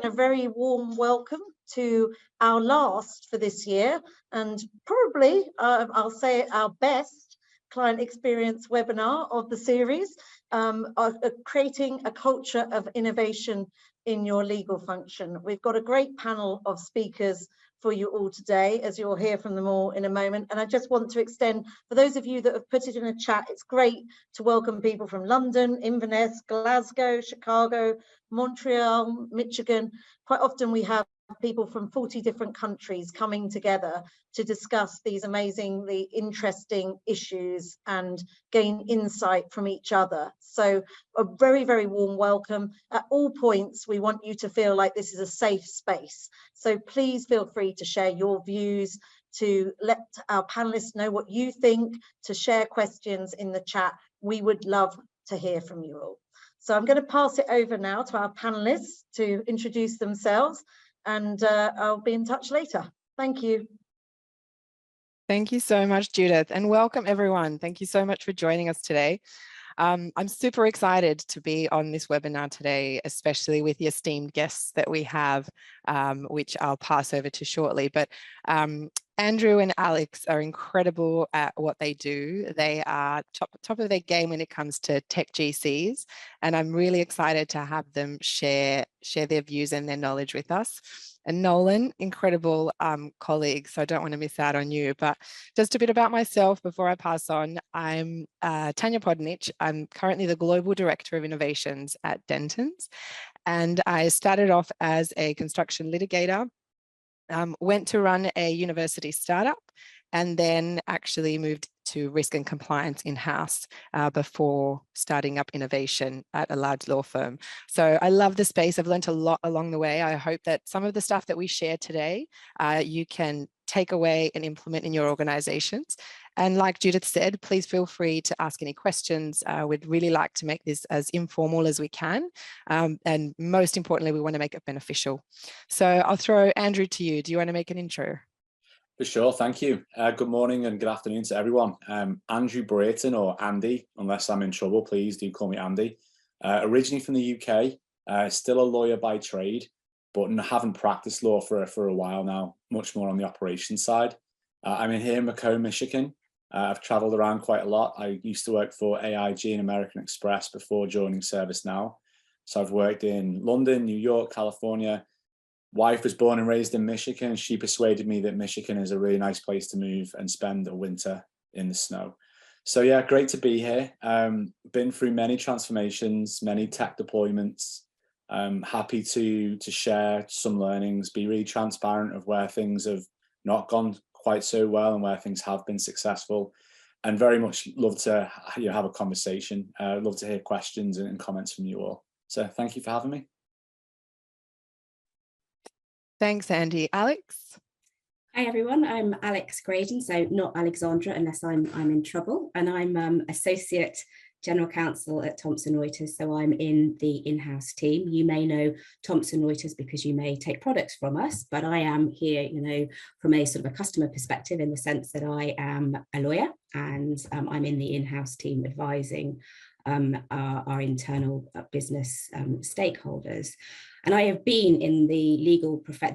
and a very warm welcome to our last for this year, and probably, I'll say, our best client experience webinar of the series, creating a culture of innovation in your legal function. We've got a great panel of speakers for you all today, as you'll hear from them all in a moment. And I just want to extend, for those of you that have put it in a chat, it's great to welcome people from London, Inverness, Glasgow, Chicago, Montreal, Michigan. Quite often we have people from 40 different countries coming together to discuss these amazingly interesting issues and gain insight from each other. So a very, very warm welcome. At all points, we want you to feel like this is a safe space. So please feel free to share your views, to let our panelists know what you think, to share questions in the chat. We would love to hear from you all. So I'm going to pass it over now to our panelists to introduce themselves, and I'll be in touch later. Thank you. Thank you so much, Judith, and welcome everyone. Thank you so much for joining us today. I'm super excited to be on this webinar today, especially with the esteemed guests that we have, which I'll pass over to shortly. But Andrew and Alex are incredible at what they do. They are top of their game when it comes to tech GCs, and I'm really excited to have them share their views and their knowledge with us. And Nolan, incredible colleague, so I don't want to miss out on you. But just a bit about myself before I pass on. I'm Tanya Podnich. I'm currently the Global Director of Innovations at Dentons, and I started off as a construction litigator, went to run a university startup, and then actually moved to risk and compliance in-house before starting up innovation at a large law firm. So I love the space. I've learned a lot along the way. I hope that some of the stuff that we share today, you can take away and implement in your organizations. And like Judith said, please feel free to ask any questions. We'd really like to make this as informal as we can. And most importantly, we want to make it beneficial. So I'll throw Andrew to you. Do you want to make an intro? For sure, thank you. Good morning and good afternoon to everyone. Andrew Brayton, or Andy, unless I'm in trouble, please do call me Andy. Originally from the UK, still a lawyer by trade, but haven't practiced law for a while now, much more on the operations side. I'm in here in Macomb, Michigan. I've traveled around quite a lot. I used to work for AIG and American Express before joining ServiceNow. So I've worked in London, New York, California. Wife was born and raised in Michigan. She persuaded me that Michigan is a really nice place to move and spend a winter in the snow. So yeah, great to be here. Been through many transformations, many tech deployments. Happy to share some learnings, be really transparent of where things have not gone quite so well and where things have been successful, and very much love to have a conversation. Love to hear questions and comments from you all. So thank you for having me. Thanks, Andy. Alex? Hi, everyone. I'm Alex Graydon, so not Alexandra, unless I'm in trouble. And I'm Associate General Counsel at Thomson Reuters, so I'm in the in-house team. You may know Thomson Reuters because you may take products from us, but I am here, from a sort of a customer perspective, in the sense that I am a lawyer, and I'm in the in-house team advising our internal business stakeholders. And I have been in the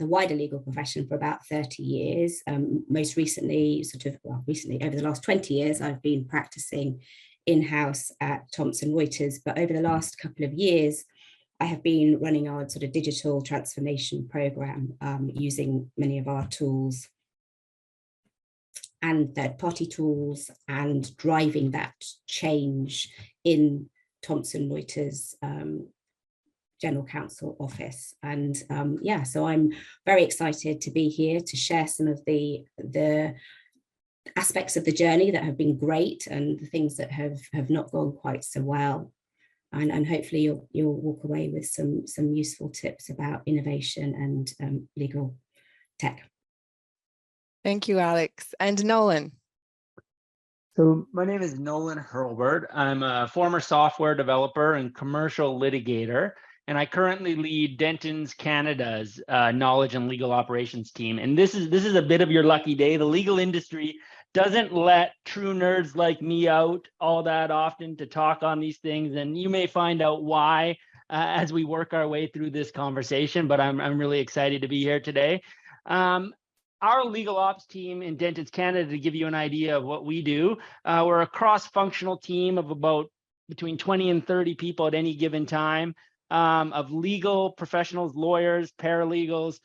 wider legal profession for about 30 years. Most recently, over the last 20 years, I've been practicing in-house at Thomson Reuters. But over the last couple of years, I have been running our sort of digital transformation program using many of our tools and third-party tools, and driving that change in Thomson Reuters General Counsel office. And so I'm very excited to be here to share some of the aspects of the journey that have been great and the things that have not gone quite so well. And hopefully you'll walk away with some useful tips about innovation and legal tech. Thank you, Alex. And Nolan? So my name is Nolan Hurlbert. I'm a former software developer and commercial litigator, and I currently lead Dentons Canada's knowledge and legal operations team. And this is a bit of your lucky day. The legal industry doesn't let true nerds like me out all that often to talk on these things, and you may find out why as we work our way through this conversation, but I'm really excited to be here today. Our legal ops team in Dentons Canada, to give you an idea of what we do, we're a cross-functional team of about between 20 and 30 people at any given time, of legal professionals, lawyers, paralegals,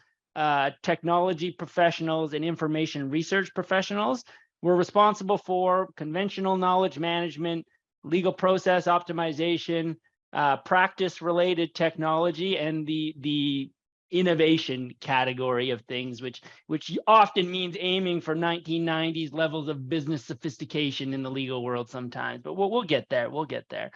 technology professionals, and information research professionals. We're responsible for conventional knowledge management, legal process optimization, practice-related technology, and the innovation category of things, which often means aiming for 1990s levels of business sophistication in the legal world sometimes. But we'll get there. We'll get there.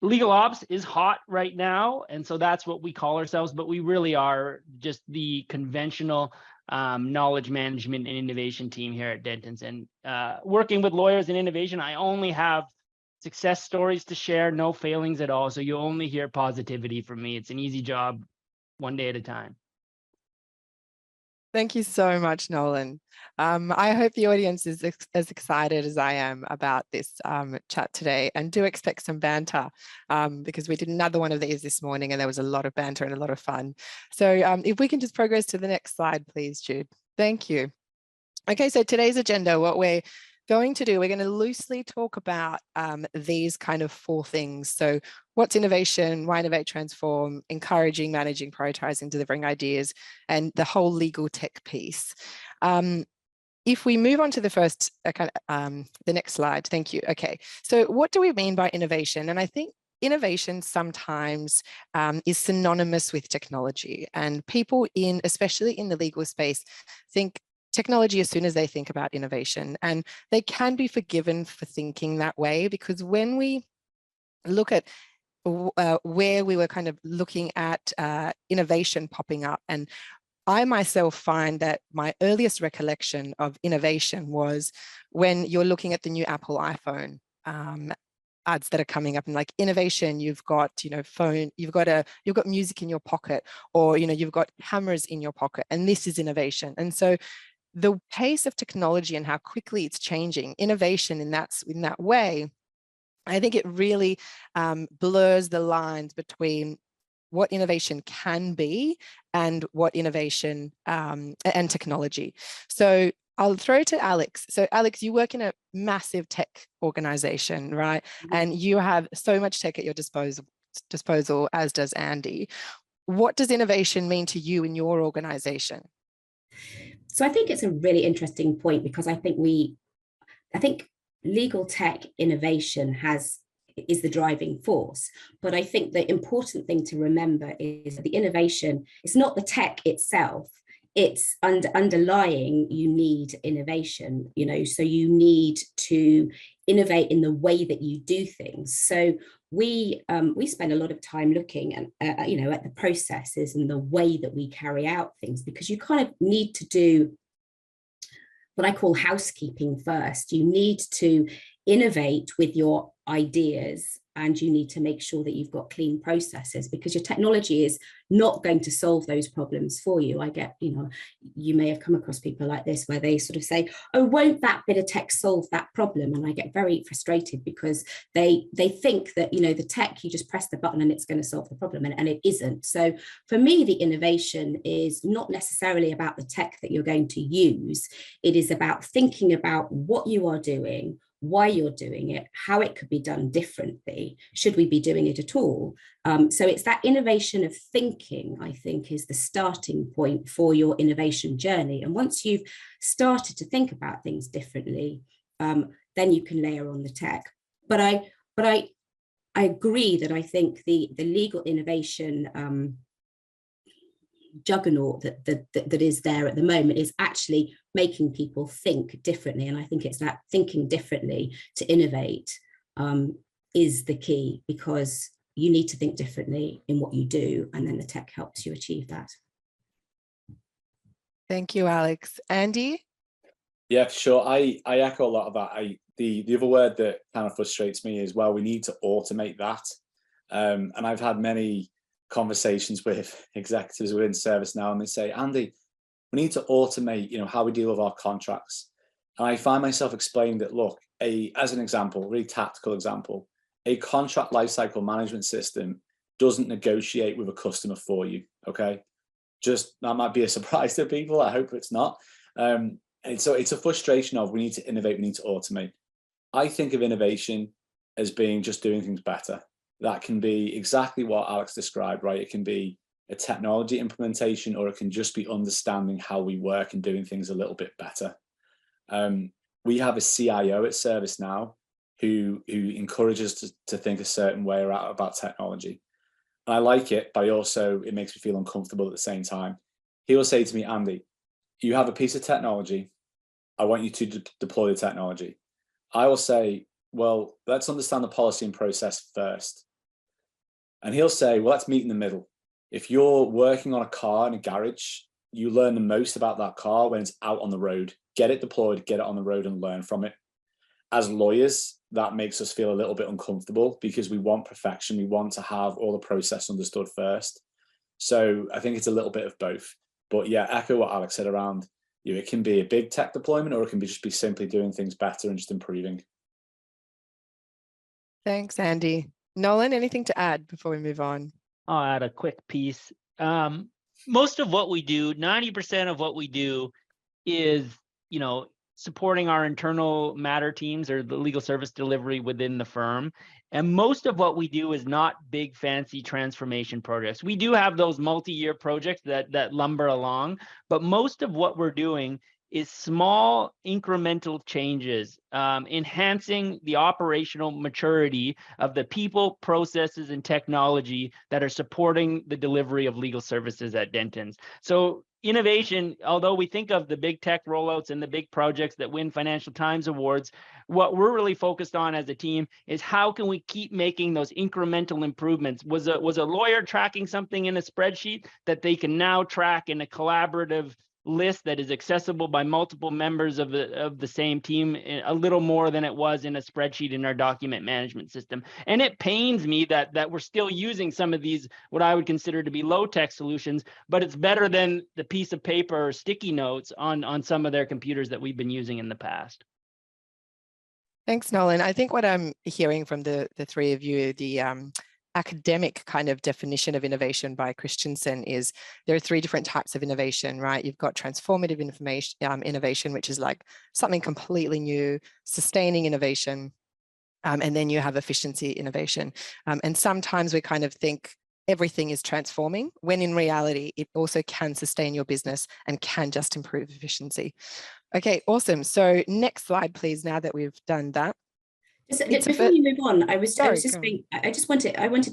Legal ops is hot right now, and so that's what we call ourselves. But we really are just the conventional knowledge management and innovation team here at Dentons. And working with lawyers in innovation, I only have success stories to share, no failings at all. So you only hear positivity from me. It's an easy job, one day at a time. Thank you so much, Nolan. I hope the audience is as excited as I am about this chat today, and do expect some banter because we did another one of these this morning and there was a lot of banter and a lot of fun. So if we can just progress to the next slide, please, Jude. Thank you. Okay, so today's agenda, what we're going to do, we're going to loosely talk about these kind of 4 things. So what's innovation, why innovate, transform, encouraging, managing, prioritizing, delivering ideas, and the whole legal tech piece. If we move on to the first, the next slide, thank you. Okay, so what do we mean by innovation? And I think innovation sometimes is synonymous with technology, and people especially in the legal space, think technology as soon as they think about innovation, and they can be forgiven for thinking that way, because when we look at where we were kind of looking at innovation popping up, and I myself find that my earliest recollection of innovation was when you're looking at the new Apple iPhone ads that are coming up, and like innovation, you've got, phone, you've got music in your pocket, or, you've got cameras in your pocket, and this is innovation. And so the pace of technology and how quickly it's changing, innovation in that way, I think it really blurs the lines between what innovation can be and what innovation and technology. So I'll throw to Alex. So Alex, you work in a massive tech organization, right? Mm-hmm. And you have so much tech at your disposal, as does Andy. What does innovation mean to you in your organization? So I think it's a really interesting point, because I think legal tech innovation is the driving force. But I think the important thing to remember is that the innovation is not the tech itself. It's underlying, you need innovation, so you need to innovate in the way that you do things. So we spend a lot of time looking at the processes and the way that we carry out things, because you kind of need to do what I call housekeeping first. You need to innovate with your ideas, and you need to make sure that you've got clean processes, because your technology is not going to solve those problems for you. I get, you may have come across people like this where they sort of say, oh, won't that bit of tech solve that problem? And I get very frustrated, because they think that, the tech, you just press the button and it's going to solve the problem, and it isn't. So for me, the innovation is not necessarily about the tech that you're going to use. It is about thinking about what you are doing, why you're doing it, how it could be done differently, should we be doing it at all? So it's that innovation of thinking, I think, is the starting point for your innovation journey. And once you've started to think about things differently, then you can layer on the tech. But I agree that I think the legal innovation juggernaut that is there at the moment is actually making people think differently. And I think it's that thinking differently to innovate is the key, because you need to think differently in what you do, and then the tech helps you achieve that. Thank you, Alex. Andy? Yeah, sure. I echo a lot of that. The other word that kind of frustrates me is, well, we need to automate that. And I've had many conversations with executives within ServiceNow, and they say, Andy, we need to automate, how we deal with our contracts. And I find myself explaining that, look, as an example, really tactical example, a contract lifecycle management system doesn't negotiate with a customer for you, okay? Just, that might be a surprise to people. I hope it's not. And so it's a frustration of, we need to innovate, we need to automate. I think of innovation as being just doing things better. That can be exactly what Alex described, right? It can be a technology implementation, or it can just be understanding how we work and doing things a little bit better. We have a CIO at ServiceNow who encourages us to think a certain way about technology. And I like it, but it makes me feel uncomfortable at the same time. He will say to me, Andy, you have a piece of technology. I want you to deploy the technology. I will say, well, let's understand the policy and process first. And he'll say, well, let's meet in the middle. If you're working on a car in a garage, you learn the most about that car when it's out on the road. Get it deployed, get it on the road, and learn from it. As lawyers, that makes us feel a little bit uncomfortable because we want perfection. We want to have all the process understood first. So I think it's a little bit of both. But yeah, echo what Alex said around, it can be a big tech deployment, or it can just be simply doing things better and just improving. Thanks, Andy. Nolan, anything to add before we move on? I'll add a quick piece. Most of what we do, 90% of what we do is, supporting our internal matter teams or the legal service delivery within the firm. And most of what we do is not big, fancy transformation projects. We do have those multi-year projects that lumber along, but most of what we're doing is small incremental changes, enhancing the operational maturity of the people, processes, and technology that are supporting the delivery of legal services at Dentons. So innovation, although we think of the big tech rollouts and the big projects that win Financial Times awards, what we're really focused on as a team is how can we keep making those incremental improvements? Was a lawyer tracking something in a spreadsheet that they can now track in a collaborative list that is accessible by multiple members of the same team, a little more than it was in a spreadsheet in our document management system. And it pains me that we're still using some of these, what I would consider to be low-tech solutions, but it's better than the piece of paper or sticky notes on some of their computers that we've been using in the past. Thanks, Nolan. I think what I'm hearing from the three of you, the academic kind of definition of innovation by Christensen is there are three different types of innovation, right? You've got transformative innovation, which is like something completely new, sustaining innovation, and then you have efficiency innovation. And sometimes we kind of think everything is transforming, when in reality, it also can sustain your business and can just improve efficiency. Okay, awesome. So next slide, please, now that we've done that. Before you move on, I wanted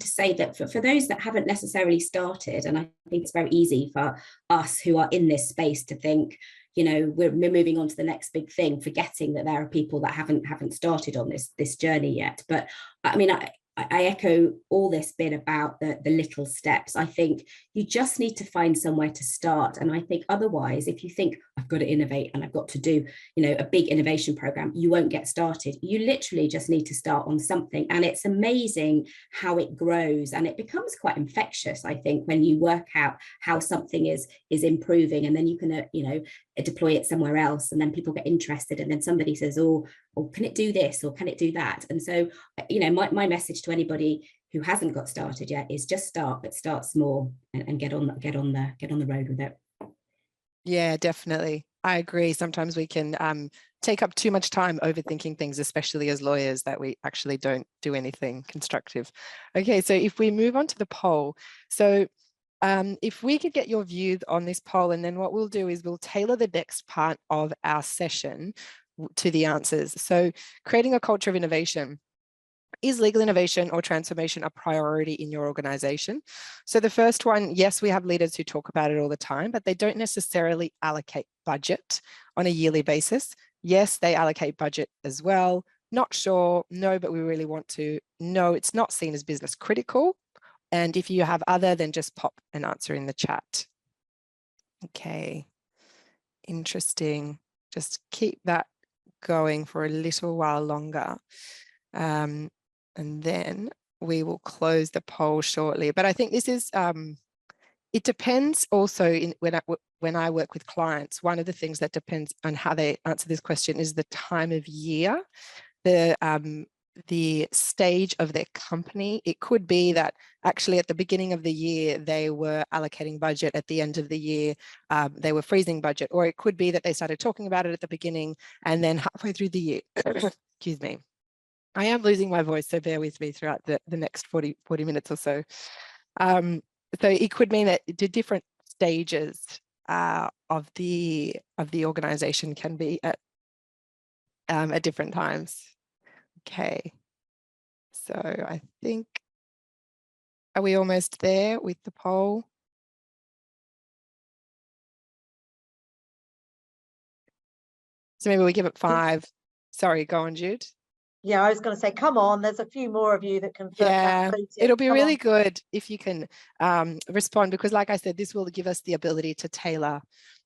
to say that for those that haven't necessarily started, and I think it's very easy for us who are in this space to think, we're moving on to the next big thing, forgetting that there are people that haven't started on this journey yet. But I mean, I echo all this bit about the little steps. I think you just need to find somewhere to start. And I think otherwise, if you think I've got to innovate and I've got to do, a big innovation program, you won't get started. You literally just need to start on something. And it's amazing how it grows, and it becomes quite infectious, I think, when you work out how something is improving, and then you can, deploy it somewhere else, and then people get interested, and then somebody says, oh, can it do this, or can it do that? And so, my message to anybody who hasn't got started yet is just start, but start small and get on the road with it. Yeah, definitely. I agree. Sometimes we can take up too much time overthinking things, especially as lawyers, that we actually don't do anything constructive. Okay, so if we move on to the poll, so if we could get your views on this poll, and then what we'll do is we'll tailor the next part of our session to the answers. So creating a culture of innovation. Is legal innovation or transformation a priority in your organization? So the first one, yes, we have leaders who talk about it all the time, but they don't necessarily allocate budget on a yearly basis. Yes, they allocate budget as well. Not sure, no, but we really want to. No, it's not seen as business critical. And if you have other, then just pop an answer in the chat. Okay, interesting. Just keep that going for a little while longer. And then we will close the poll shortly. But I think this is, it depends also when I work with clients, one of the things that depends on how they answer this question is the time of year. the stage of their company. It could be that actually at the beginning of the year, they were allocating budget. At the end of the year, they were freezing budget. Or it could be that they started talking about it at the beginning and then halfway through the year, excuse me. I am losing my voice, so bear with me throughout the next 40 minutes or so. So it could mean that the different stages of the organization can be at different times. Okay, so I think, are we almost there with the poll? So maybe we give it 5. Sorry, go on, Jude. Yeah, I was going to say, come on, there's a few more of you that can. Yeah, it'll be really good if you can respond, because like I said, this will give us the ability to tailor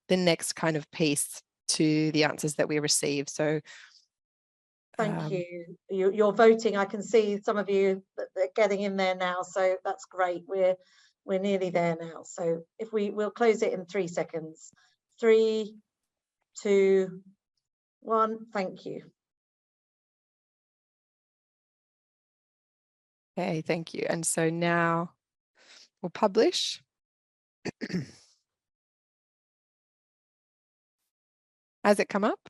the next kind of piece to the answers that we receive. So thank you. You're voting. I can see some of you that are getting in there now, so that's great. We're nearly there now. So if we'll close it in 3 seconds. 3, 2, 1. Thank you. Okay, thank you. And so now we'll publish. Has it come up?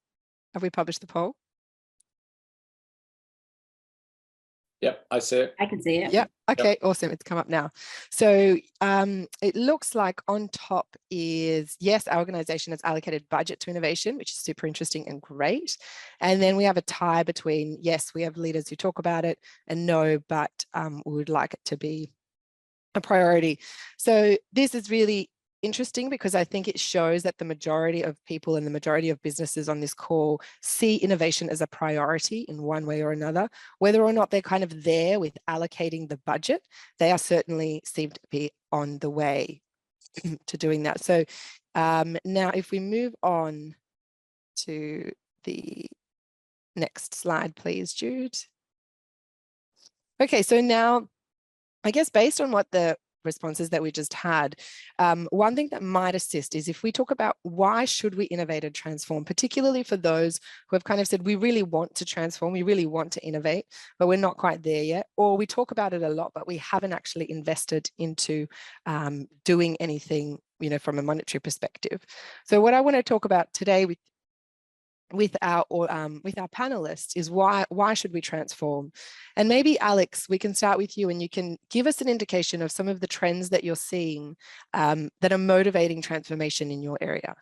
Have we published the poll? Yep, I see it. I can see it. Yeah. Okay, awesome. It's come up now. So it looks like on top is, yes, our organization has allocated budget to innovation, which is super interesting and great. And then we have a tie between, yes, we have leaders who talk about it, and no, but we would like it to be a priority. So this is really interesting because I think it shows that the majority of people and the majority of businesses on this call see innovation as a priority in one way or another. Whether or not they're kind of there with allocating the budget, they are certainly seem to be on the way to doing that. So now if we move on to the next slide, please, Jude. Okay, so now I guess based on what the responses that we just had, one thing that might assist is if we talk about why should we innovate and transform, particularly for those who have kind of said we really want to transform, we really want to innovate, but we're not quite there yet, or we talk about it a lot, but we haven't actually invested into doing anything, you know, from a monetary perspective. So what I want to talk about today with our panelists is why should we transform? And maybe Alex, we can start with you, and you can give us an indication of some of the trends that you're seeing that are motivating transformation in your area.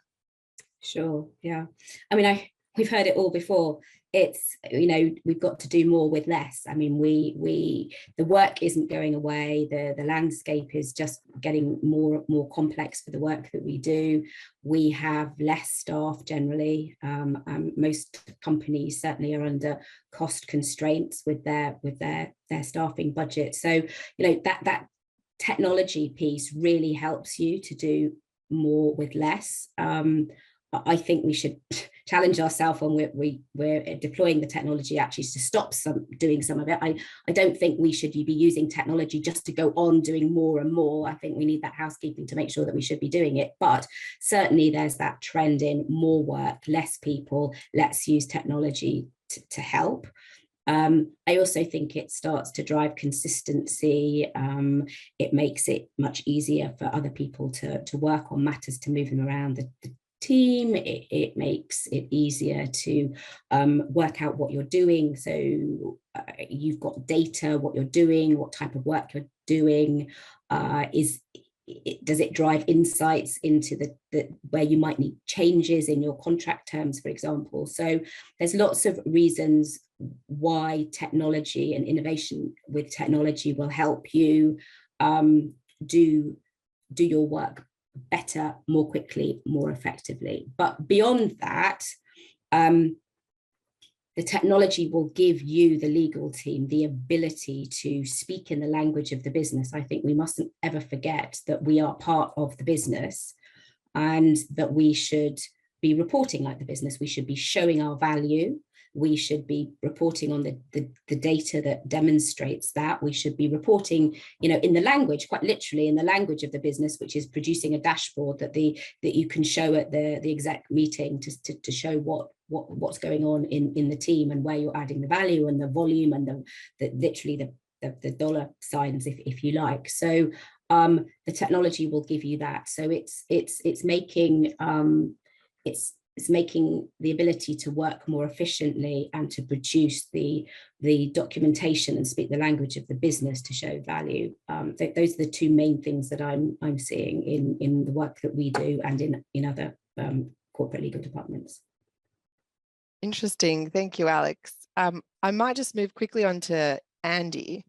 Sure, yeah. I mean, we've heard it all before. It's, you know, we've got to do more with less. I mean, the work isn't going away. The landscape is just getting more complex for the work that we do. We have less staff generally. Most companies certainly are under cost constraints with their staffing budget. So, you know, that technology piece really helps you to do more with less. I think we should challenge ourselves when we're deploying the technology actually to stop doing some of it. I don't think we should be using technology just to go on doing more and more. I think we need that housekeeping to make sure that we should be doing it. But certainly there's that trend in more work, less people, let's use technology to help. I also think it starts to drive consistency. It makes it much easier for other people to work on matters, to move them around the team. It makes it easier to work out what you're doing. So you've got data, what you're doing, what type of work you're doing. Does it drive insights into the where you might need changes in your contract terms, for example? So there's lots of reasons why technology and innovation with technology will help you do your work better, more quickly, more effectively. But beyond that, the technology will give you, the legal team, the ability to speak in the language of the business. I think we mustn't ever forget that we are part of the business and that we should be reporting like the business. We should be showing our value. we should be reporting on the data that demonstrates that. We should be reporting, in the language, quite literally in the language of the business, which is producing a dashboard that you can show at the exec meeting to show what's going on in the team and where you're adding the value and the volume and literally the dollar signs, if you like. So the technology will give you that. So it's making it's making the ability to work more efficiently and to produce the documentation and speak the language of the business to show value. Those are the two main things that I'm seeing in the work that we do and in other corporate legal departments. Interesting. Thank you, Alex. I might just move quickly on to Andy.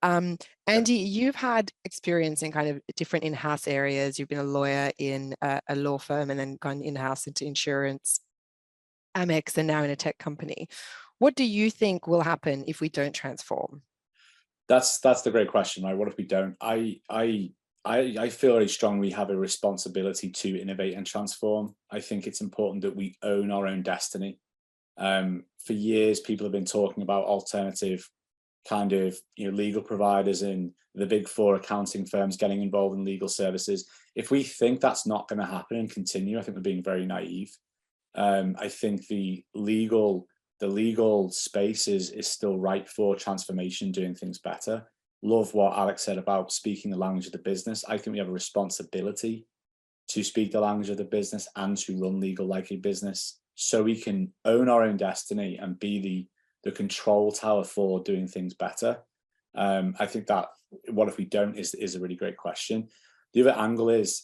Andy, you've had experience in kind of different in-house areas. You've been a lawyer in a law firm and then gone in-house into insurance, Amex, and now in a tech company. What do you think will happen if we don't transform? That's the great question, right? What if we don't? I feel very strongly we have a responsibility to innovate and transform. I think it's important that we own our own destiny. For years, people have been talking about alternative kind of legal providers and the big four accounting firms getting involved in legal services. If we think that's not going to happen and continue, I think we're being very naive. I think the legal space is still ripe for transformation, doing things better. Love what Alex said about speaking the language of the business. I think we have a responsibility to speak the language of the business and to run legal like a business, so we can own our own destiny and be the control tower for doing things better. I think that what if we don't is a really great question. The other angle is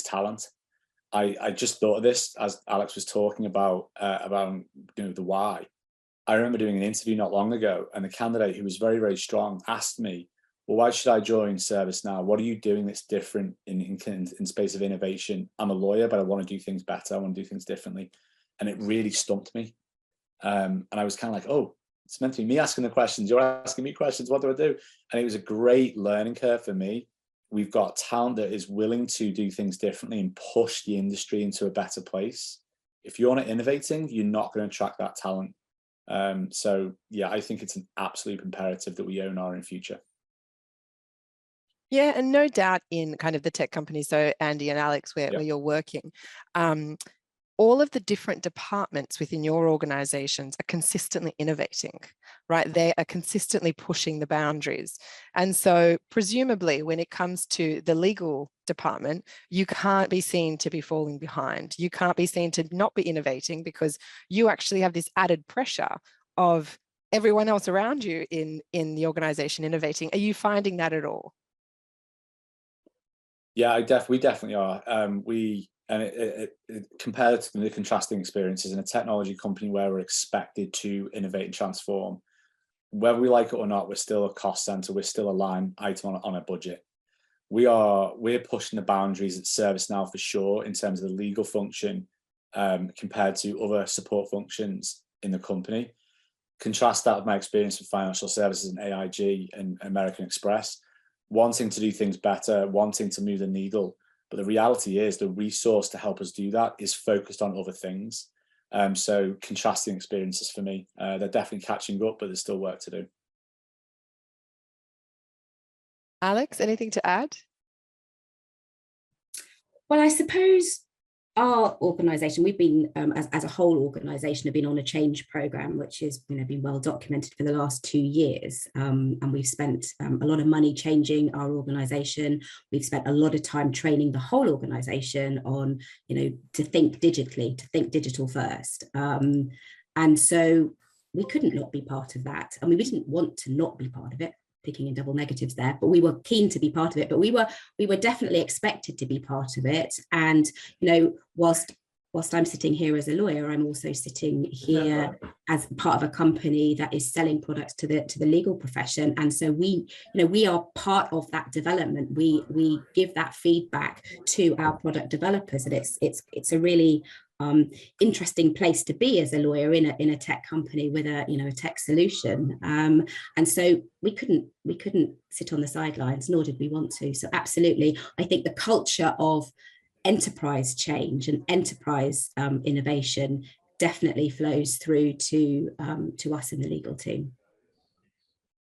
talent. I just thought of this as Alex was talking about the why. I remember doing an interview not long ago, and the candidate, who was very, very strong, asked me, well, why should I join ServiceNow? What are you doing that's different in space of innovation? I'm a lawyer, but I want to do things better. I want to do things differently. And it really stumped me. And I was kind of like, oh, it's meant to be me asking the questions. You're asking me questions. What do I do? And it was a great learning curve for me. We've got talent that is willing to do things differently and push the industry into a better place. If you're not innovating, you're not going to attract that talent. So yeah, I think it's an absolute imperative that we own our own future. Yeah, and no doubt in kind of the tech company, so Andy and Alex, where you're working, all of the different departments within your organizations are consistently innovating, right? They are consistently pushing the boundaries. And so presumably when it comes to the legal department, you can't be seen to be falling behind. You can't be seen to not be innovating, because you actually have this added pressure of everyone else around you in the organization innovating. Are you finding that at all? Yeah, we definitely are. Compared to the contrasting experiences in a technology company where we're expected to innovate and transform, whether we like it or not, we're still a cost center. We're still a line item on a budget. We're pushing the boundaries at ServiceNow for sure in terms of the legal function compared to other support functions in the company. Contrast that with my experience with financial services and AIG and American Express, wanting to do things better, wanting to move the needle. But the reality is the resource to help us do that is focused on other things. So contrasting experiences for me, they're definitely catching up, but there's still work to do. Alex, anything to add? Well, I suppose our organisation, we've been, as a whole organisation, have been on a change programme, which has been well documented for the last 2 years. And we've spent a lot of money changing our organisation. We've spent a lot of time training the whole organisation on, to think digitally, to think digital first. And so we couldn't not be part of that. I mean, we didn't want to not be part of it, picking in double negatives there, but we were keen to be part of it, but we were definitely expected to be part of it. And whilst I'm sitting here as a lawyer, I'm also sitting here as part of a company that is selling products to the legal profession. And so we are part of that development. We give that feedback to our product developers, and it's a really interesting place to be as a lawyer in a tech company with a tech solution, and so we couldn't sit on the sidelines, nor did we want to. So absolutely, I think the culture of enterprise change and enterprise innovation definitely flows through to us in the legal team.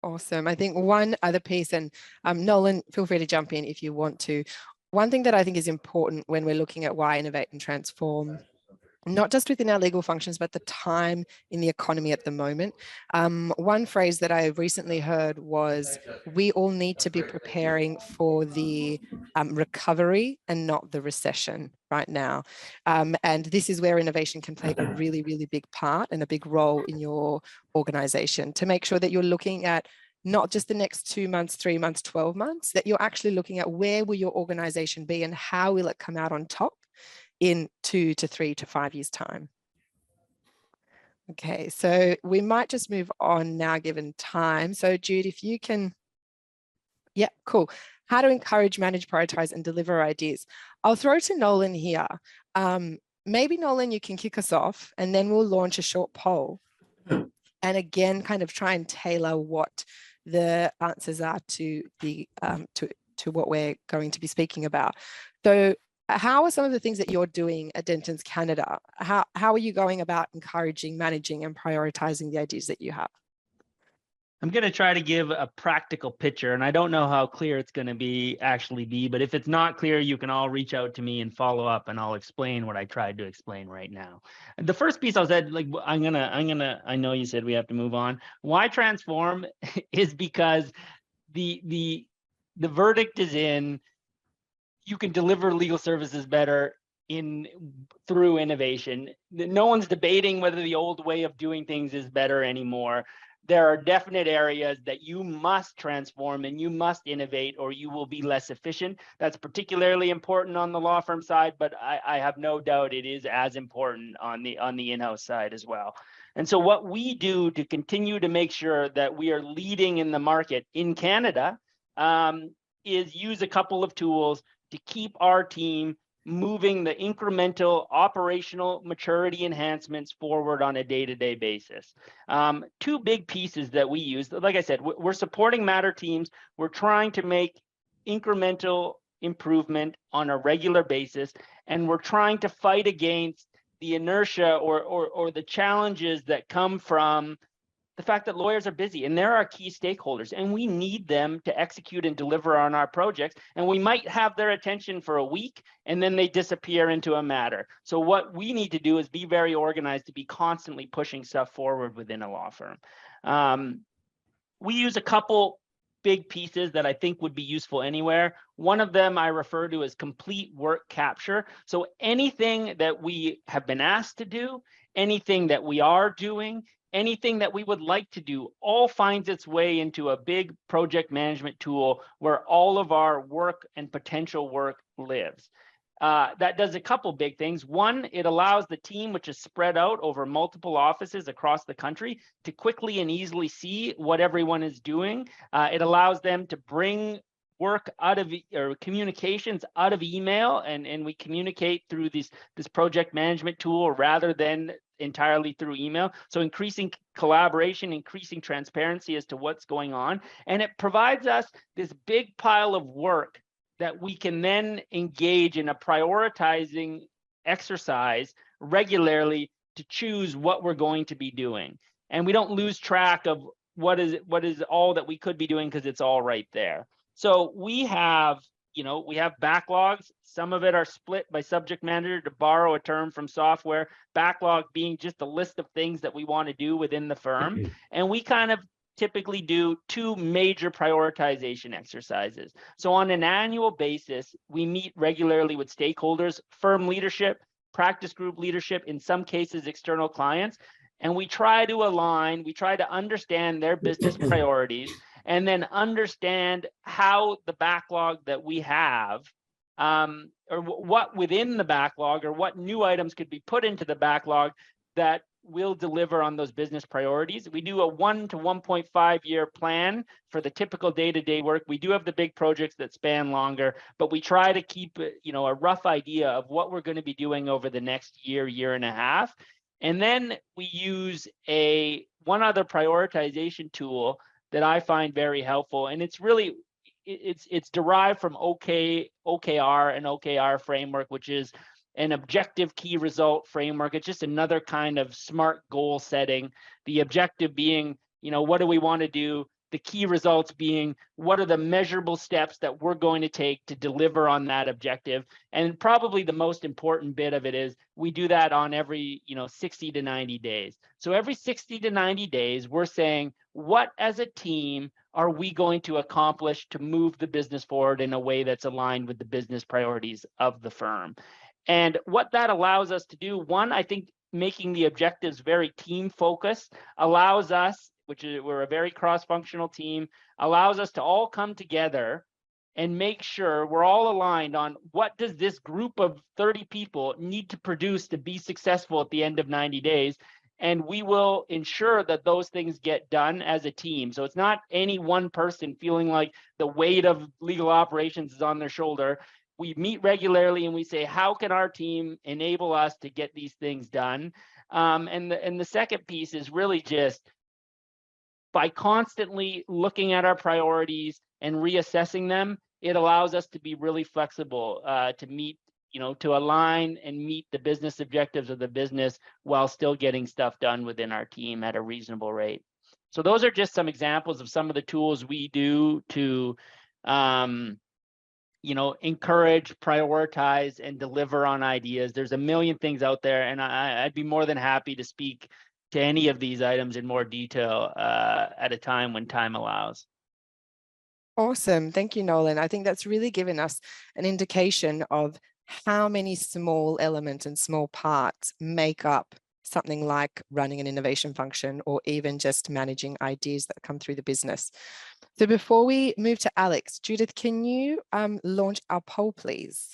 Awesome. I think one other piece, and Nolan, feel free to jump in if you want to. One thing that I think is important when we're looking at why innovate and transform, not just within our legal functions, but the time in the economy at the moment. One phrase that I recently heard was, we all need to be preparing for the recovery and not the recession right now. And this is where innovation can play a really, really big part and a big role in your organization, to make sure that you're looking at not just the next 2 months, 3 months, 12 months, that you're actually looking at where will your organization be and how will it come out on top in 2 to 3 to 5 years' time. Okay, so we might just move on now given time. So Jude, if you can, yeah, cool. How to encourage, manage, prioritize, and deliver ideas. I'll throw to Nolan here. Maybe Nolan, you can kick us off, and then we'll launch a short poll. And again, kind of try and tailor what the answers are to the to what we're going to be speaking about. So how are some of the things that you're doing at Dentons Canada? How are you going about encouraging, managing, and prioritizing the ideas that you have? I'm going to try to give a practical picture, and I don't know how clear it's going to be, but if it's not clear, you can all reach out to me and follow up, and I'll explain what I tried to explain right now. The first piece I said, like, I know you said we have to move on. Why transform is because the verdict is in. You can deliver legal services better through innovation. No one's debating whether the old way of doing things is better anymore. There are definite areas that you must transform and you must innovate, or you will be less efficient. That's particularly important on the law firm side, but I have no doubt it is as important on the in-house side as well. And so what we do to continue to make sure that we are leading in the market in Canada is use a couple of tools to keep our team moving the incremental operational maturity enhancements forward on a day-to-day basis. Two big pieces that we use, like I said, we're supporting matter teams. We're trying to make incremental improvement on a regular basis, and we're trying to fight against the inertia or the challenges that come from the fact that lawyers are busy and they're our key stakeholders, and we need them to execute and deliver on our projects. And we might have their attention for a week and then they disappear into a matter. So what we need to do is be very organized to be constantly pushing stuff forward within a law firm. We use a couple big pieces that I think would be useful anywhere. One of them I refer to as complete work capture. So anything that we have been asked to do, anything that we are doing, anything that we would like to do, all finds its way into a big project management tool where all of our work and potential work lives. That does a couple big things. One, it allows the team, which is spread out over multiple offices across the country, to quickly and easily see what everyone is doing. It allows them to bring work out of, or communications out of email, and we communicate through this project management tool rather than entirely through email. So increasing collaboration, increasing transparency as to what's going on. And it provides us this big pile of work that we can then engage in a prioritizing exercise regularly to choose what we're going to be doing. And we don't lose track of what is all that we could be doing, because it's all right there. So we have backlogs. Some of it are split by subject matter, to borrow a term from software, backlog being just a list of things that we want to do within the firm. And we kind of typically do two major prioritization exercises. So on an annual basis, we meet regularly with stakeholders, firm leadership, practice group leadership, in some cases external clients, and we try to align, we try to understand their business priorities, and then understand how the backlog that we have, or what within the backlog, or what new items could be put into the backlog that will deliver on those business priorities. We do a 1 to 1.5 year plan for the typical day-to-day work. We do have the big projects that span longer, but we try to keep a rough idea of what we're going to be doing over the next year and a half. And then we use one other prioritization tool that I find very helpful, and it's really it's derived from OKR and OKR framework, which is an objective key result framework. It's just another kind of smart goal setting. The objective being, what do we want to do? The key results being, what are the measurable steps that we're going to take to deliver on that objective? And probably the most important bit of it is we do that on every 60 to 90 days. So every 60 to 90 days, we're saying, what as a team are we going to accomplish to move the business forward in a way that's aligned with the business priorities of the firm? And what that allows us to do, one, I think making the objectives very team focused allows us, we're a very cross-functional team, allows us to all come together and make sure we're all aligned on what does this group of 30 people need to produce to be successful at the end of 90 days. And we will ensure that those things get done as a team. So it's not any one person feeling like the weight of legal operations is on their shoulder. We meet regularly and we say, how can our team enable us to get these things done? And the second piece is really just by constantly looking at our priorities and reassessing them, it allows us to be really flexible to meet, to align and meet the business objectives of the business while still getting stuff done within our team at a reasonable rate. So those are just some examples of some of the tools we do to encourage, prioritize, and deliver on ideas. There's a million things out there, and I'd be more than happy to speak to any of these items in more detail at a time when time allows. Awesome. Thank you, Nolan. I think that's really given us an indication of how many small elements and small parts make up something like running an innovation function or even just managing ideas that come through the business. So before we move to Alex, Judith, can you launch our poll, please?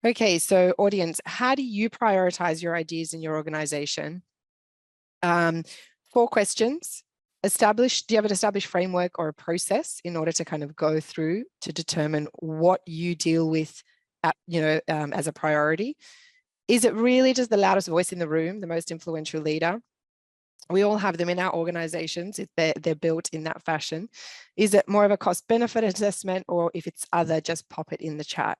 Okay, so audience, how do you prioritize your ideas in your organization? 4 questions. Do you have an established framework or a process in order to kind of go through to determine what you deal with as a priority? Is it really just the loudest voice in the room, the most influential leader? We all have them in our organizations. They're built in that fashion. Is it more of a cost benefit assessment, or if it's other, just pop it in the chat.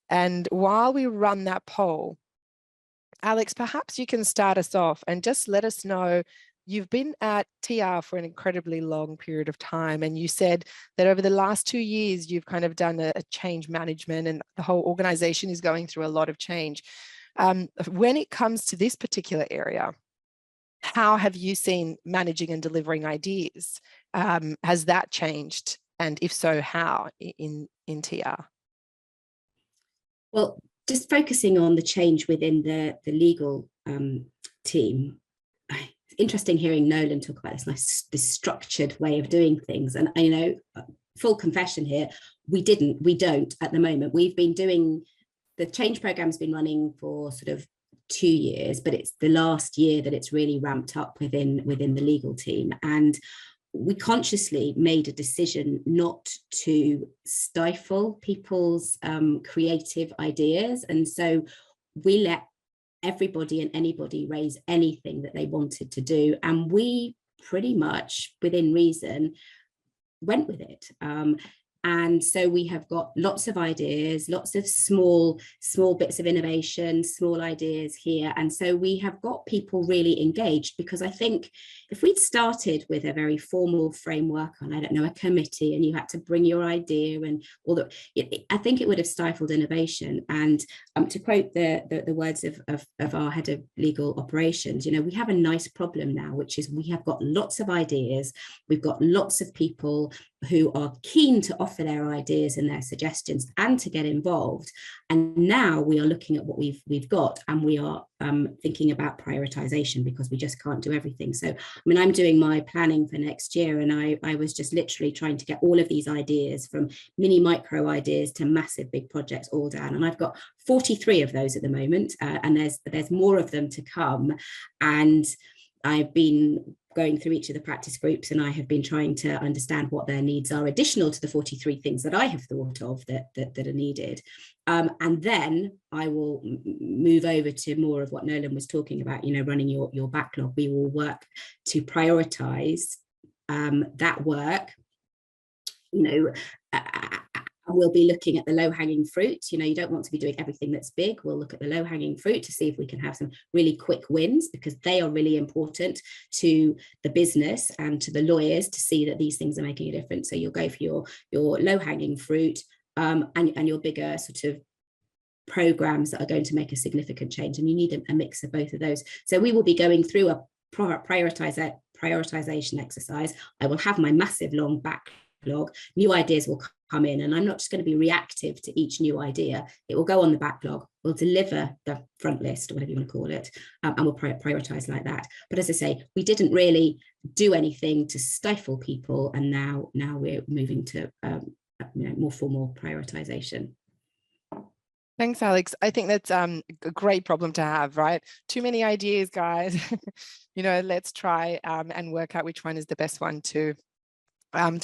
And while we run that poll, Alex, perhaps you can start us off and just let us know, you've been at TR for an incredibly long period of time, and you said that over the last 2 years, you've kind of done a change management and the whole organization is going through a lot of change. When it comes to this particular area, how have you seen managing and delivering ideas? Has that changed? And if so, how in TR? Well, just focusing on the change within the legal team, it's interesting hearing Nolan talk about this structured way of doing things. And full confession here, we don't at the moment. We've been doing, the change program's been running for sort of 2 years, but it's the last year that it's really ramped up within the legal team. And we consciously made a decision not to stifle people's creative ideas. And so we let everybody and anybody raise anything that they wanted to do. And we pretty much, within reason, went with it. And so we have got lots of ideas, lots of small bits of innovation, small ideas here. And so we have got people really engaged, because I think if we'd started with a very formal framework on, I don't know, a committee, and you had to bring your idea and all that, I think it would have stifled innovation. And to quote the words of our head of legal operations, we have a nice problem now, which is we have got lots of ideas. We've got lots of people who are keen to offer their ideas and their suggestions and to get involved. And now we are looking at what we've got, and we are thinking about prioritization, because we just can't do everything. So, I'm doing my planning for next year, and I was just literally trying to get all of these ideas, from mini micro ideas to massive big projects, all down. And I've got 43 of those at the moment, and there's more of them to come. And I've been going through each of the practice groups, and I have been trying to understand what their needs are, additional to the 43 things that I have thought of that are needed. And then I will move over to more of what Nolan was talking about, running your backlog. We will work to prioritize that work, And we'll be looking at the low-hanging fruit. You know, you don't want to be doing everything that's big. We'll look at the low-hanging fruit to see if we can have some really quick wins, because they are really important to the business and to the lawyers to see that these things are making a difference. So you'll go for your low-hanging fruit and your bigger sort of programs that are going to make a significant change, and you need a mix of both of those. So we will be going through a prioritization exercise. I will have my massive long backlog. New ideas will come in, and I'm not just going to be reactive to each new idea. It will go on the backlog. We'll deliver the front list, or whatever you want to call it, and we'll prioritize like that. But as I say, we didn't really do anything to stifle people, and now we're moving to more formal prioritization. Thanks, Alex. I think that's a great problem to have, right? Too many ideas, guys. You know, let's try and work out which one is the best one to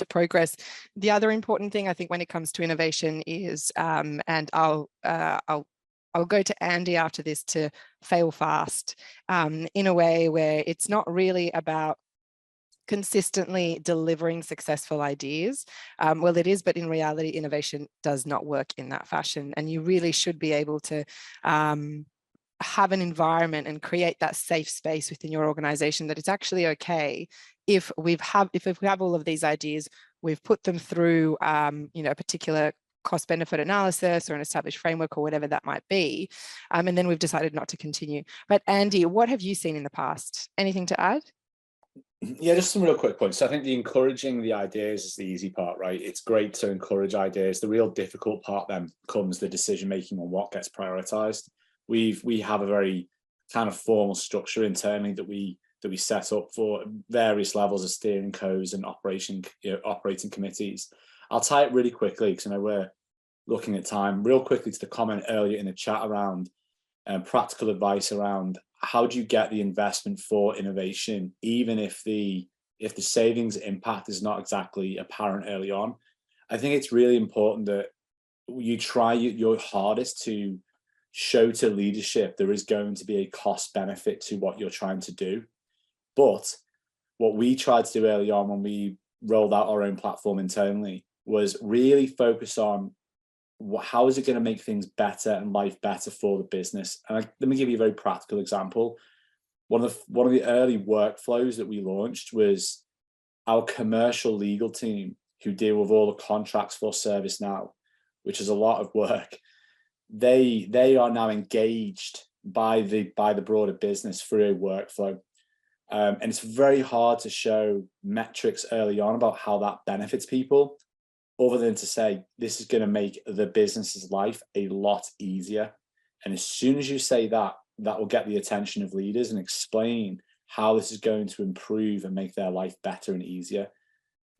progress. The other important thing I think when it comes to innovation is, and I'll go to Andy after this, to fail fast in a way where it's not really about consistently delivering successful ideas. Well, it is, but in reality, innovation does not work in that fashion. And you really should be able to have an environment and create that safe space within your organization that it's actually okay if we have all of these ideas, we've put them through you know, a particular cost benefit analysis or an established framework or whatever that might be, and then we've decided not to continue. But Andy, what have you seen in the past? Anything to add? Yeah, just some real quick points. So I think the encouraging the ideas is the easy part, right? It's great to encourage ideas. The real difficult part then comes the decision making on what gets prioritized. We have a very kind of formal structure internally that we set up for various levels of steering codes and operating committees. I'll tie it really quickly because I know we're looking at time. Real quickly to the comment earlier in the chat around practical advice around how do you get the investment for innovation, even if the savings impact is not exactly apparent early on. I think it's really important that you try your hardest to show to leadership there is going to be a cost benefit to what you're trying to do. But what we tried to do early on when we rolled out our own platform internally was really focus on how is it going to make things better and life better for the business. And let me give you a very practical example. One of the early workflows that we launched was our commercial legal team, who deal with all the contracts for ServiceNow, which is a lot of work. They are now engaged by the broader business through a workflow. And it's very hard to show metrics early on about how that benefits people, other than to say, this is going to make the business's life a lot easier. And as soon as you say that, that will get the attention of leaders and explain how this is going to improve and make their life better and easier.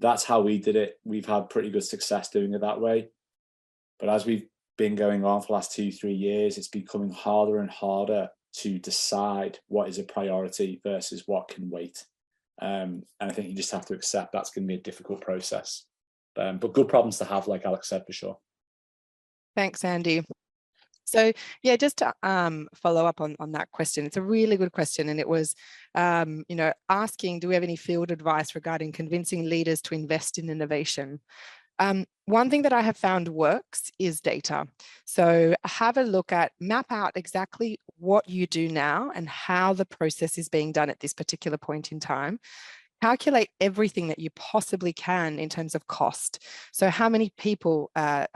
That's how we did it. We've had pretty good success doing it that way. But as we've been going on for the last 2-3 years, it's becoming harder and harder to decide what is a priority versus what can wait. And I think you just have to accept that's going to be a difficult process. But good problems to have, like Alex said, for sure. Thanks, Andy. So yeah, just to follow up on that question, it's a really good question. And it was, you know, asking, do we have any field advice regarding convincing leaders to invest in innovation? One thing that I have found works is data. So have a look at, map out exactly what you do now and how the process is being done at this particular point in time. Calculate everything that you possibly can in terms of cost. So how many people are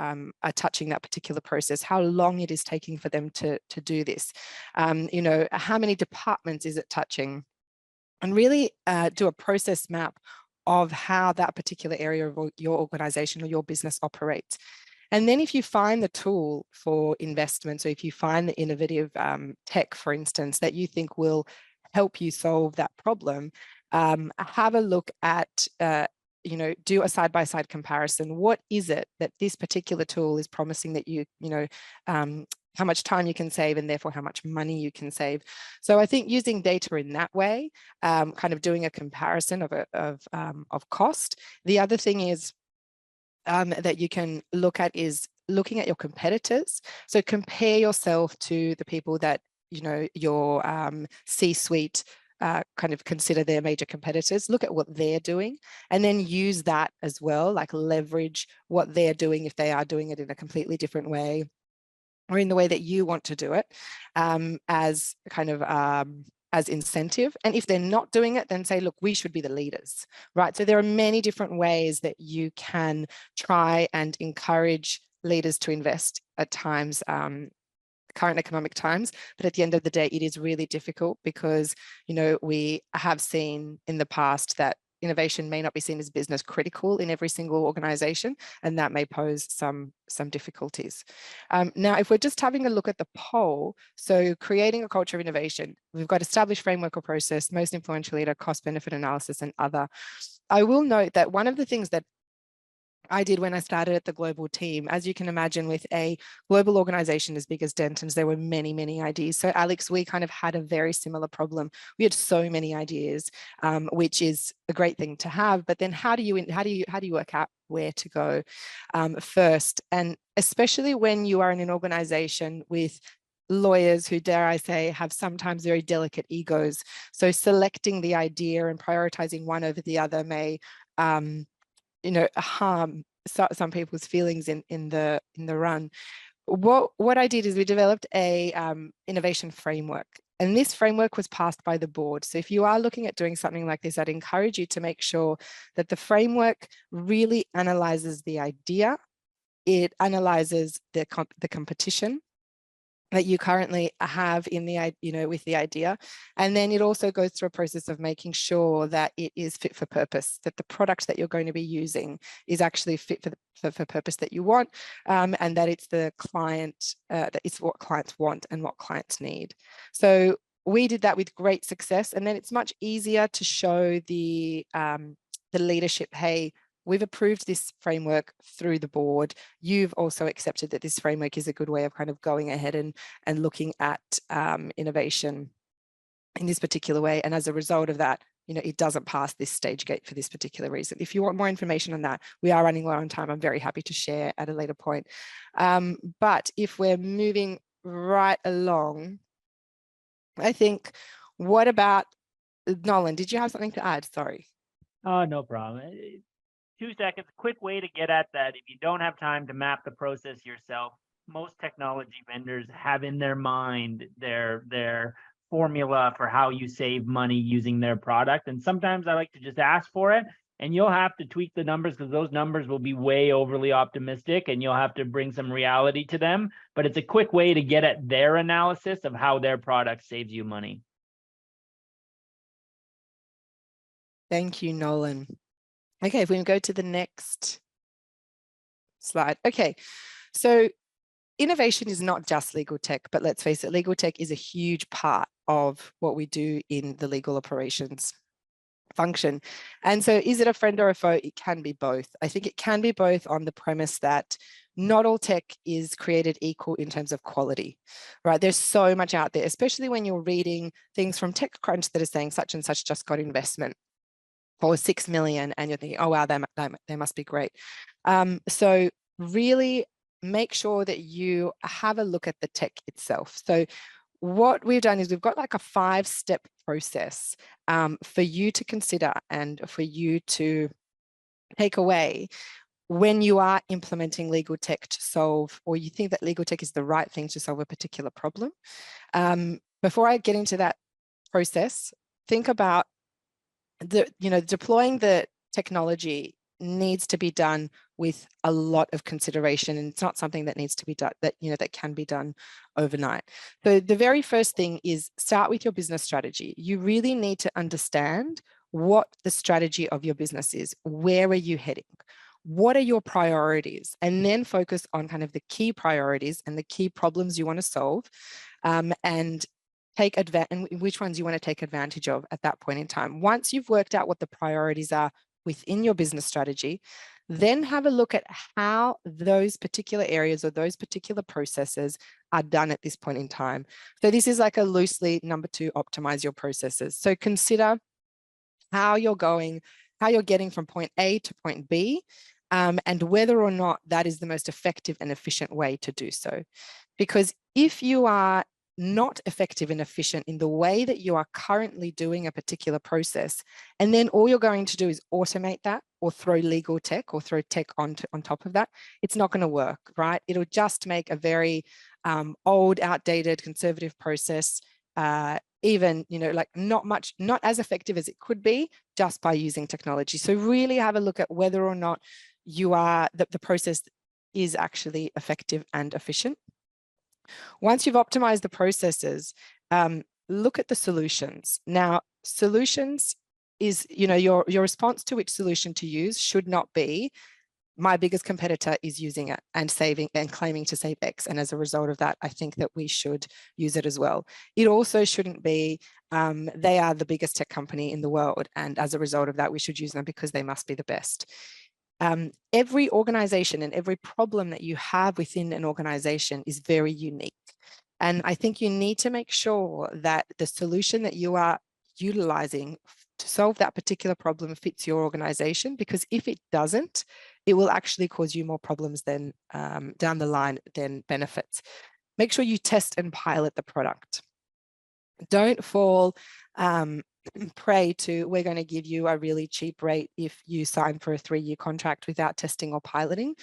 touching that particular process, how long it is taking for them to do this, you know, how many departments is it touching, and really do a process map of how that particular area of your organization or your business operates. And then if you find the tool for investment, so if you find the innovative tech, for instance, that you think will help you solve that problem, have a look at, you know, do a side-by-side comparison. What is it that this particular tool is promising that you know, how much time you can save and therefore how much money you can save. So I think using data in that way, kind of doing a comparison of cost. The other thing is that you can look at is looking at your competitors. So compare yourself to the people that, you know, your C-suite kind of consider their major competitors, look at what they're doing, and then use that as well, like leverage what they're doing if they are doing it in a completely different way or in the way that you want to do it, as kind of as incentive. And if they're not doing it, then say, look, we should be the leaders, right? So there are many different ways that you can try and encourage leaders to invest at times, current economic times, but at the end of the day, it is really difficult because, you know, we have seen in the past that innovation may not be seen as business critical in every single organization, and that may pose some difficulties. Now, if we're just having a look at the poll, so creating a culture of innovation, we've got established framework or process, most influential leader, cost benefit analysis, and other. I will note that one of the things that I did when I started at the global team, as you can imagine, with a global organization as big as Dentons, there were many, many ideas. So Alex, we kind of had a very similar problem. We had so many ideas, which is a great thing to have. But then how do you work out where to go first? And especially when you are in an organization with lawyers who, dare I say, have sometimes very delicate egos. So selecting the idea and prioritizing one over the other may you know, harm some people's feelings in the run. What I did is we developed a innovation framework, and this framework was passed by the board. So if you are looking at doing something like this, I'd encourage you to make sure that the framework really analyzes the idea, it analyzes the competition that you currently have in the, you know, with the idea. And then it also goes through a process of making sure that it is fit for purpose, that the product that you're going to be using is actually fit for purpose that you want, and that it's the client, that it's what clients want and what clients need. So we did that with great success. And then it's much easier to show the leadership, hey, we've approved this framework through the board. You've also accepted that this framework is a good way of kind of going ahead and looking at innovation in this particular way. And as a result of that, you know, it doesn't pass this stage gate for this particular reason. If you want more information on that, we are running low on time. I'm very happy to share at a later point. But if we're moving right along, I think, what about Nolan? Did you have something to add? Sorry. Oh, no problem. 2 seconds, quick way to get at that. If you don't have time to map the process yourself, most technology vendors have in their mind their formula for how you save money using their product. And sometimes I like to just ask for it, and you'll have to tweak the numbers because those numbers will be way overly optimistic, and you'll have to bring some reality to them. But it's a quick way to get at their analysis of how their product saves you money. Thank you, Nolan. Okay, if we can go to the next slide. Okay, so innovation is not just legal tech, but let's face it, legal tech is a huge part of what we do in the legal operations function. And so is it a friend or a foe? It can be both. I think it can be both on the premise that not all tech is created equal in terms of quality, right? There's so much out there, especially when you're reading things from TechCrunch that are saying such and such just got investment for 6 million, and you're thinking, oh, wow, they must be great. So really make sure that you have a look at the tech itself. So what we've done is we've got like a 5-step process for you to consider and for you to take away when you are implementing legal tech to solve, or you think that legal tech is the right thing to solve a particular problem. Before I get into that process, think about deploying the technology needs to be done with a lot of consideration, and it's not something that needs to be done that can be done overnight. So the very first thing is start with your business strategy. You really need to understand what the strategy of your business is. Where are you heading? What are your priorities? And then focus on kind of the key priorities and the key problems you want to solve, and take advantage, and which ones you want to take advantage of at that point in time. Once you've worked out what the priorities are within your business strategy, then have a look at how those particular areas or those particular processes are done at this point in time. So this is like a loosely number 2, optimize your processes. So consider how you're getting from point A to point B, and whether or not that is the most effective and efficient way to do so. Because if you are not effective and efficient in the way that you are currently doing a particular process, and then all you're going to do is automate that or throw legal tech or throw tech on top of that, it's not going to work, right? It'll just make a very old, outdated, conservative process even, like not as effective as it could be just by using technology. So really have a look at whether or not the process is actually effective and efficient. Once you've optimized the processes, look at the solutions. Now, solutions is, your response to which solution to use should not be, my biggest competitor is using it and saving and claiming to save X. And as a result of that, I think that we should use it as well. It also shouldn't be, they are the biggest tech company in the world. And as a result of that, we should use them because they must be the best. Every organization and every problem that you have within an organization is very unique. And I think you need to make sure that the solution that you are utilizing to solve that particular problem fits your organization, because if it doesn't, it will actually cause you more problems than down the line than benefits. Make sure you test and pilot the product. Don't fall prey to, we're going to give you a really cheap rate if you sign for a 3-year contract without testing or piloting.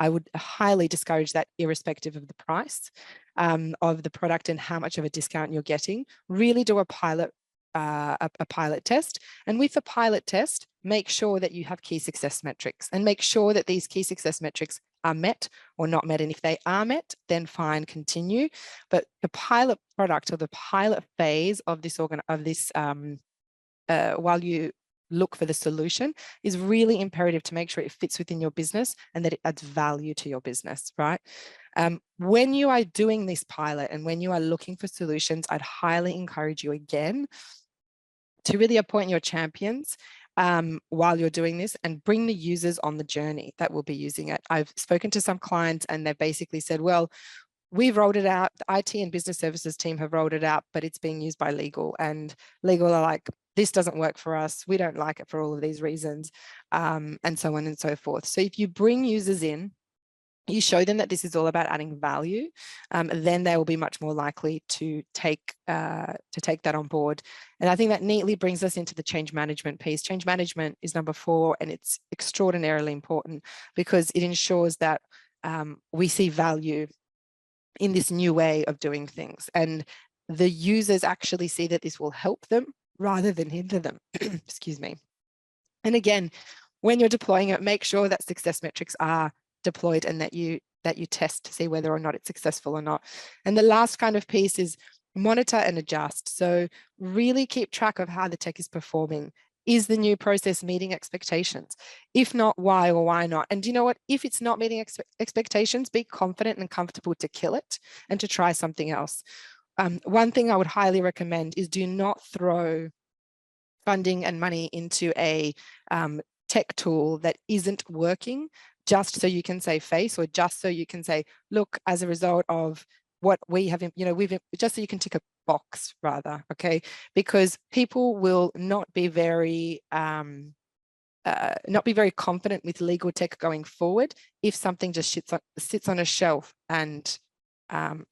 I would highly discourage that, irrespective of the price of the product and how much of a discount you're getting. Really do a pilot test, and with the pilot test, make sure that you have key success metrics, and make sure that these key success metrics are met or not met. And if they are met, then fine, continue. But the pilot product or the pilot phase of this while you look for the solution is really imperative to make sure it fits within your business and that it adds value to your business, right? When you are doing this pilot and when you are looking for solutions, I'd highly encourage you again to really appoint your champions while you're doing this and bring the users on the journey that will be using it. I've spoken to some clients and they've basically said, well, we've rolled it out, the IT and business services team have rolled it out, but it's being used by legal, and legal are like, this doesn't work for us, we don't like it for all of these reasons, and so on and so forth. So if you bring users in, you show them that this is all about adding value, then they will be much more likely to take that on board. And I think that neatly brings us into the change management piece. Change management is number 4, and it's extraordinarily important because it ensures that we see value in this new way of doing things, and the users actually see that this will help them rather than hinder them. Excuse me. And again, when you're deploying it, make sure that success metrics are deployed and that you test to see whether or not it's successful or not. And the last kind of piece is monitor and adjust. So really keep track of how the tech is performing. Is the new process meeting expectations? If not, why or why not? And you know what? If it's not meeting expectations, be confident and comfortable to kill it and to try something else. One thing I would highly recommend is do not throw funding and money into a tech tool that isn't working just so you can save face, or just so you can say, look, as a result of what we have, just so you can tick a box rather, okay? Because people will not be very confident with legal tech going forward if something just sits on a shelf and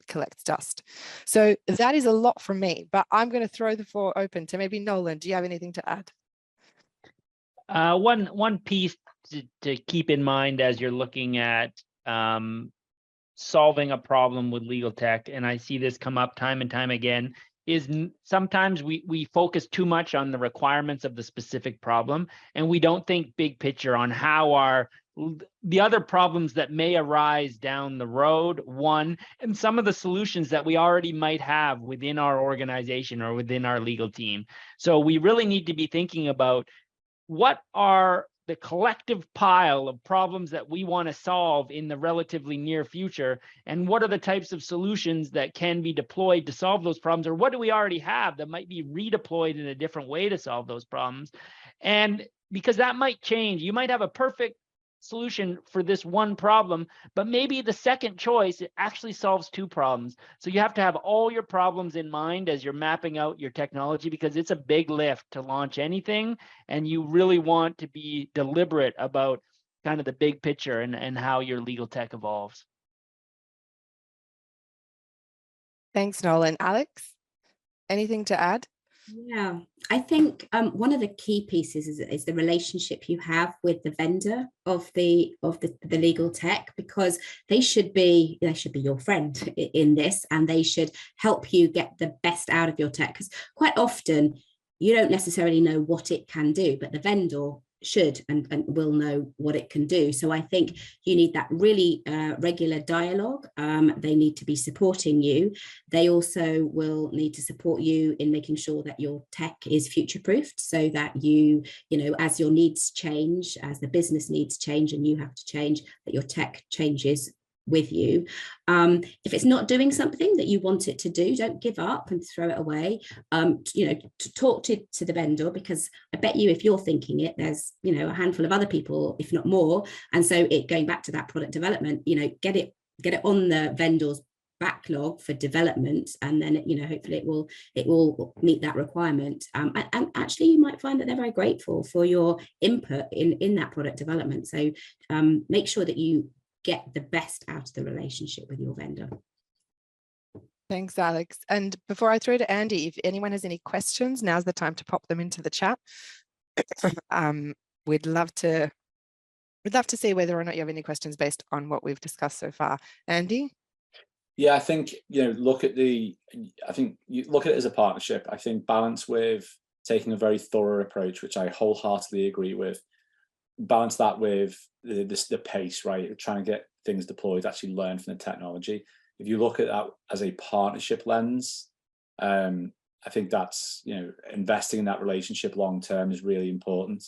collects dust. So that is a lot from me, but I'm going to throw the floor open to maybe Nolan. Do you have anything to add? One piece to keep in mind as you're looking at solving a problem with legal tech, and I see this come up time and time again, is sometimes we focus too much on the requirements of the specific problem, and we don't think big picture on how the other problems that may arise down the road, and some of the solutions that we already might have within our organization or within our legal team. So we really need to be thinking about what are the collective pile of problems that we want to solve in the relatively near future, and what are the types of solutions that can be deployed to solve those problems, or what do we already have that might be redeployed in a different way to solve those problems. And because that might change, you might have a perfect solution for this one problem, but maybe the second choice actually solves 2 problems. So you have to have all your problems in mind as you're mapping out your technology, because it's a big lift to launch anything, and you really want to be deliberate about kind of the big picture and how your legal tech evolves. Thanks, Nolan. Alex, anything to add? Yeah, I think one of the key pieces is the relationship you have with the vendor of the legal tech, because they should be your friend in this, and they should help you get the best out of your tech, because quite often you don't necessarily know what it can do, but the vendor should and will know what it can do. So I think you need that really regular dialogue. They need to be supporting you. They also will need to support you in making sure that your tech is future-proofed, so that you know, as your needs change, as the business needs change and you have to change, that your tech changes with you. If it's not doing something that you want it to do, don't give up and throw it away. You know, to talk to the vendor, because I bet you if you're thinking it, there's, you know, a handful of other people, if not more. And so going back to that product development, you know, get it on the vendor's backlog for development, and then, you know, hopefully it will meet that requirement. And actually you might find that they're very grateful for your input in that product development. So make sure that you get the best out of the relationship with your vendor. Thanks, Alex. And before I throw to Andy, if anyone has any questions, now's the time to pop them into the chat. We'd love to see whether or not you have any questions based on what we've discussed so far. Andy? Yeah, I think, you know, I think you look at it as a partnership. I think balance with taking a very thorough approach, which I wholeheartedly agree with. Balance that with the pace, right? Trying to get things deployed, actually learn from the technology. If you look at that as a partnership lens, I think that's, you know, investing in that relationship long term is really important.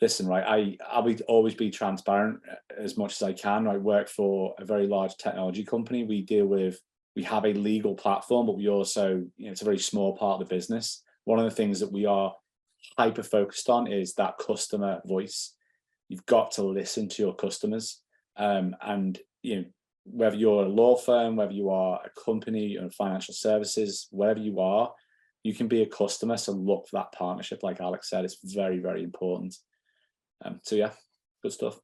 Listen, right, I'll always be transparent as much as I can. I work for a very large technology company. We have a legal platform, but we also, you know, it's a very small part of the business. One of the things that we are hyper focused on is that customer voice. You've got to listen to your customers, and, you know, whether you're a law firm, whether you are a company or financial services, wherever you are, you can be a customer. So look for that partnership, like Alex said. It's very, very important. So yeah, good stuff.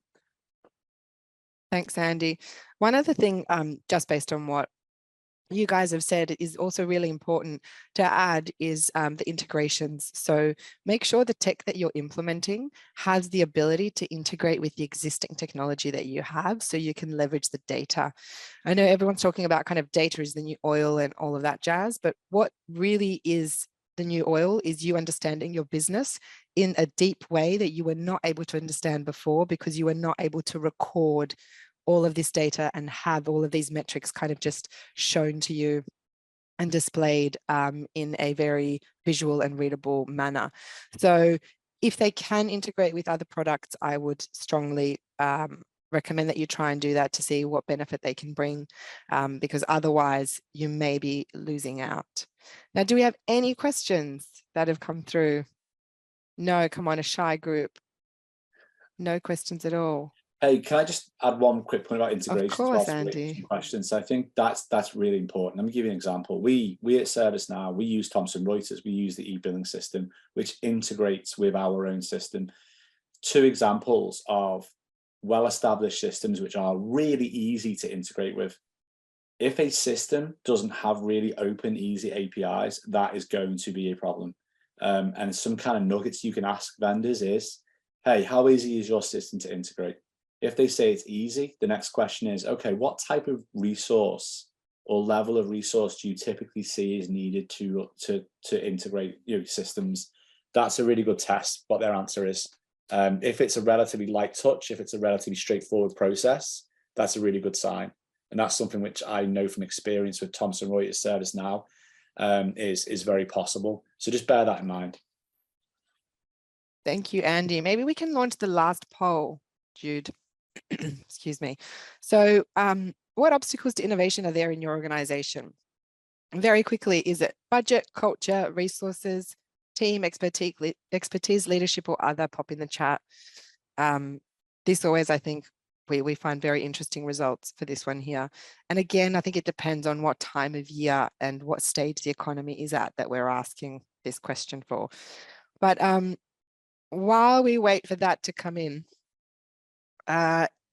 Thanks, Andy. One other thing, just based on what you guys have said, is also really important to add is the integrations. So make sure the tech that you're implementing has the ability to integrate with the existing technology that you have, so you can leverage the data. I know everyone's talking about kind of data is the new oil and all of that jazz, but what really is the new oil is you understanding your business in a deep way that you were not able to understand before, because you were not able to record all of this data and have all of these metrics kind of just shown to you and displayed in a very visual and readable manner. So if they can integrate with other products, I would strongly recommend that you try and do that to see what benefit they can bring, because otherwise you may be losing out. Now, do we have any questions that have come through? No, come on, a shy group. No questions at all. Hey, can I just add one quick point about integration? Of course, Andy. Questions. So I think that's really important. Let me give you an example. We at ServiceNow, we use Thomson Reuters. We use the e-billing system, which integrates with our own system. 2 examples of well-established systems which are really easy to integrate with. If a system doesn't have really open, easy APIs, that is going to be a problem. And some kind of nuggets you can ask vendors is, hey, how easy is your system to integrate? If they say it's easy, the next question is, okay, what type of resource or level of resource do you typically see is needed to integrate your systems? That's a really good test, what their answer is. If it's a relatively light touch, if it's a relatively straightforward process, that's a really good sign. And that's something which I know from experience with Thomson Reuters ServiceNow is very possible. So just bear that in mind. Thank you, Andy. Maybe we can launch the last poll, Jude. Excuse me. So what obstacles to innovation are there in your organization? Very quickly, is it budget, culture, resources, team, expertise, leadership, or other? Pop in the chat. This always, I think, we find very interesting results for this one here. And again, I think it depends on what time of year and what stage the economy is at that we're asking this question for. But while we wait for that to come in,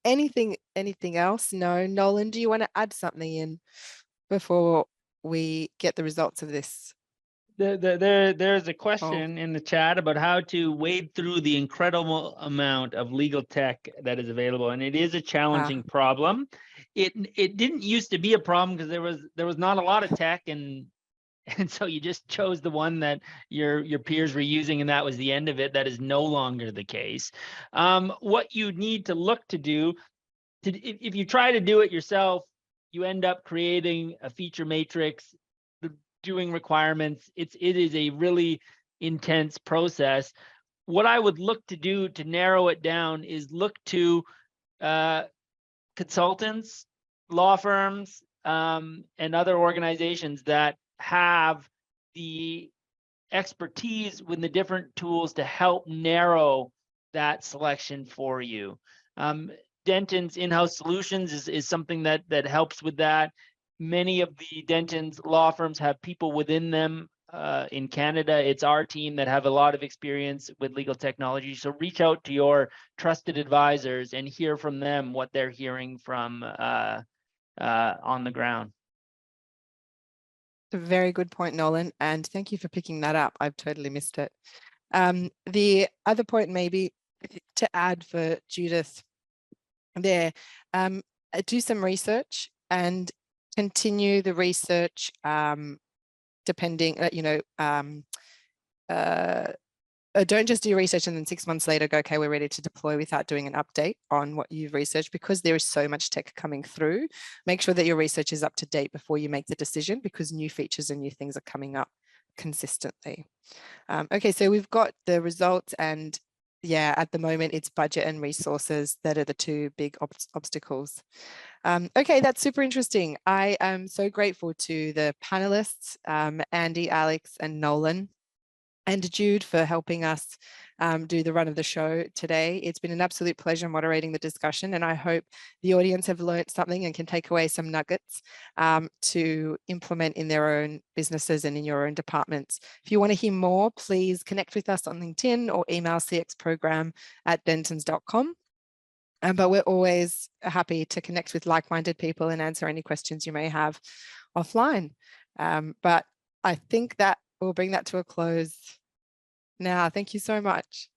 anything else? No. Nolan, do you want to add something in? before we get the results of this? There's a question in the chat about how to wade through the incredible amount of legal tech that is available, and it is a challenging problem. It didn't used to be a problem because there was not a lot of tech, and so you just chose the one that your peers were using, and that was the end of it. That is no longer the case. What you need to look to do, if you try to do it yourself, you end up creating a feature matrix, doing requirements. It is a really intense process. What I would look to do to narrow it down is look to consultants, law firms, and other organizations that have the expertise with the different tools to help narrow that selection for you. Denton's in-house solutions is something that helps with that. Many of the Denton's law firms have people within them. In Canada, it's our team that have a lot of experience with legal technology. So reach out to your trusted advisors and hear from them what they're hearing from on the ground. A very good point, Nolan, and thank you for picking that up. I've totally missed it. The other point maybe to add for Judith there, do some research and continue the research depending, don't just do research and then 6 months later go, okay, we're ready to deploy without doing an update on what you've researched, because there is so much tech coming through. Make sure that your research is up to date before you make the decision, because new features and new things are coming up consistently. Okay, so we've got the results, and yeah, at the moment it's budget and resources that are the two big obstacles. Okay, that's super interesting. I am so grateful to the panelists, Andy, Alex, and Nolan, and Jude for helping us do the run of the show today. It's been an absolute pleasure moderating the discussion, and I hope the audience have learned something and can take away some nuggets to implement in their own businesses and in your own departments. If you want to hear more, please connect with us on LinkedIn or email cxprogram@dentons.com. But we're always happy to connect with like-minded people and answer any questions you may have offline. But I think that we'll bring that to a close now. Thank you so much.